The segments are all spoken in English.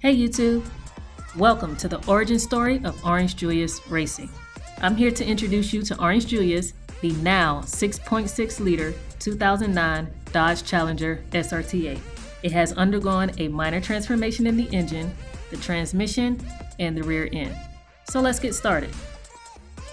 Hey YouTube! Welcome to the origin story of Orange Julius Racing. I'm here to introduce you to Orange Julius, the now 6.6 liter 2009 Dodge Challenger SRT8. It has undergone a minor transformation in the engine, the transmission, and the rear end. So let's get started.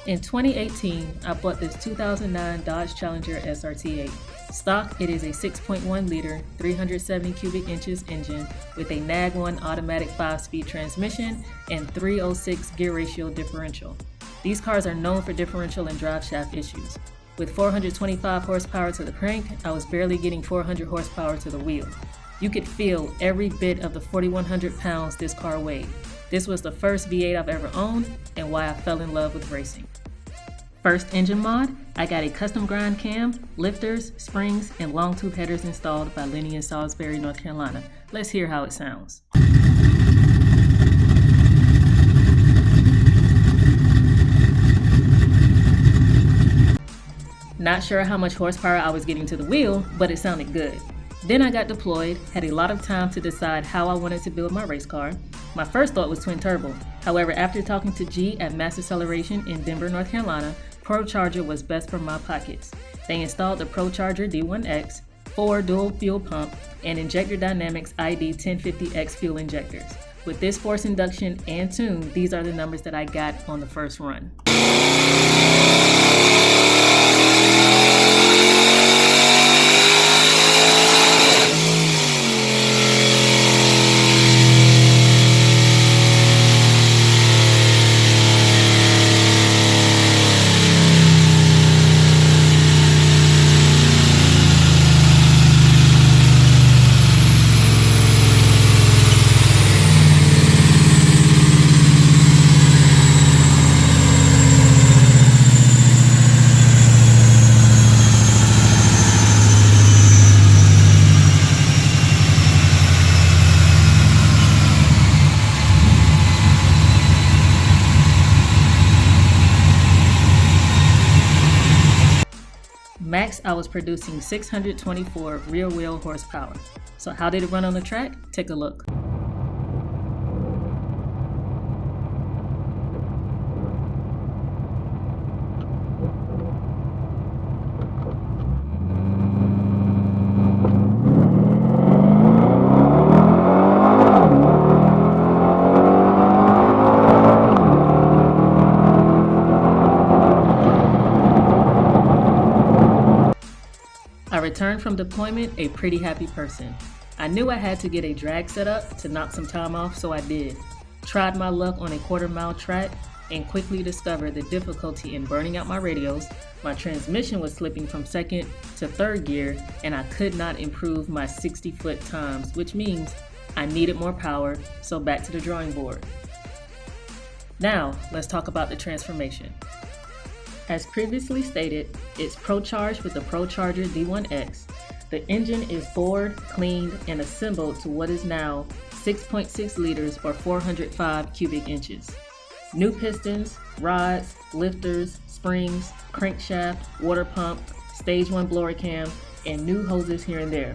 In 2018, I bought this 2009 Dodge Challenger SRT8. Stock, it is a 6.1 liter, 370 cubic inches engine with a NAG1 automatic 5-speed transmission and 306 gear ratio differential. These cars are known for differential and drive shaft issues. With 425 horsepower to the crank, I was barely getting 400 horsepower to the wheel. You could feel every bit of the 4,100 pounds this car weighed. This was the first V8 I've ever owned and why I fell in love with racing. First engine mod, I got a custom grind cam, lifters, springs, and long tube headers installed by Lenny in Salisbury, North Carolina. Let's hear how it sounds. Not sure how much horsepower I was getting to the wheel, but it sounded good. Then I got deployed, had a lot of time to decide how I wanted to build my race car. My first thought was twin turbo. However, after talking to G at Mass Acceleration in Denver, North Carolina, Procharger was best for my pockets. They installed the Procharger D1X, 4 dual fuel pump, and Injector Dynamics ID 1050X fuel injectors. With this force induction and tune, these are the numbers that I got on the first run. Max, I was producing 624 rear wheel horsepower. So how did it run on the track? Take a look. I returned from deployment a pretty happy person. I knew I had to get a drag set up to knock some time off, so I did. Tried my luck on a quarter-mile track and quickly discovered the difficulty in burning out my radios. My transmission was slipping from second to third gear, and I could not improve my 60-foot times, which means I needed more power, so back to the drawing board. Now, let's talk about the transformation. As previously stated, it's Procharged with the Procharger D1X. The engine is bored, cleaned, and assembled to what is now 6.6 liters or 405 cubic inches. New pistons, rods, lifters, springs, crankshaft, water pump, stage 1 blower cam, and new hoses here and there,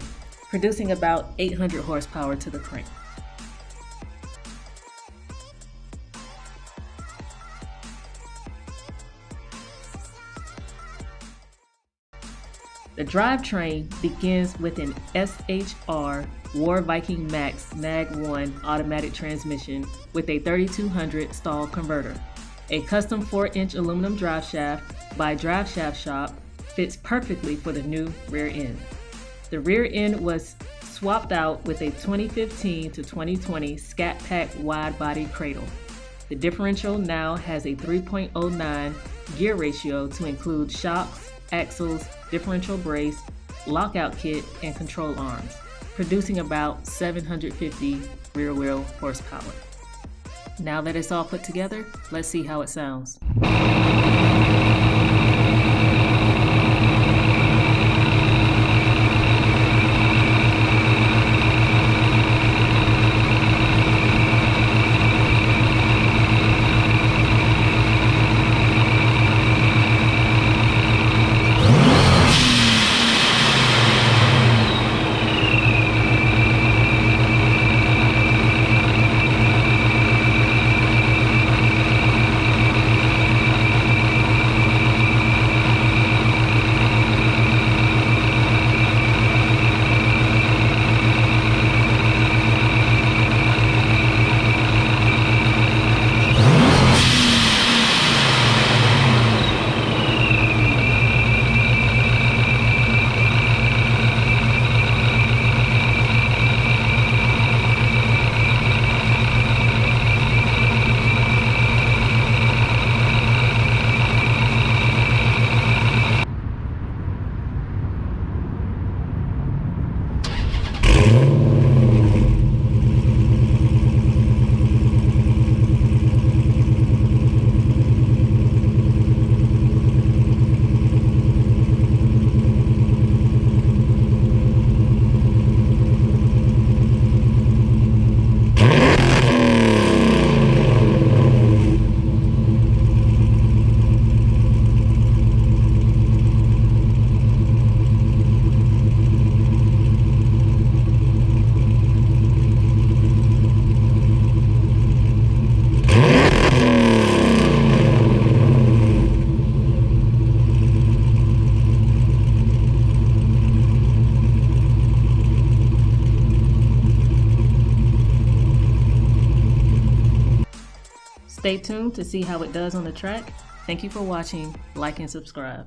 producing about 800 horsepower to the crank. The drivetrain begins with an SHR War Viking Max NAG1 automatic transmission with a 3200 stall converter. A custom 4-inch aluminum drive shaft by Driveshaft Shop fits perfectly for the new rear end. The rear end was swapped out with a 2015 to 2020 Scatpack Widebody cradle. The differential now has a 3.09 gear ratio to include shocks, axles, differential brace, lockout kit, and control arms, producing about 750 rear wheel horsepower. Now that it's all put together, let's see how it sounds. Stay tuned to see how it does on the track. Thank you for watching. Like and subscribe.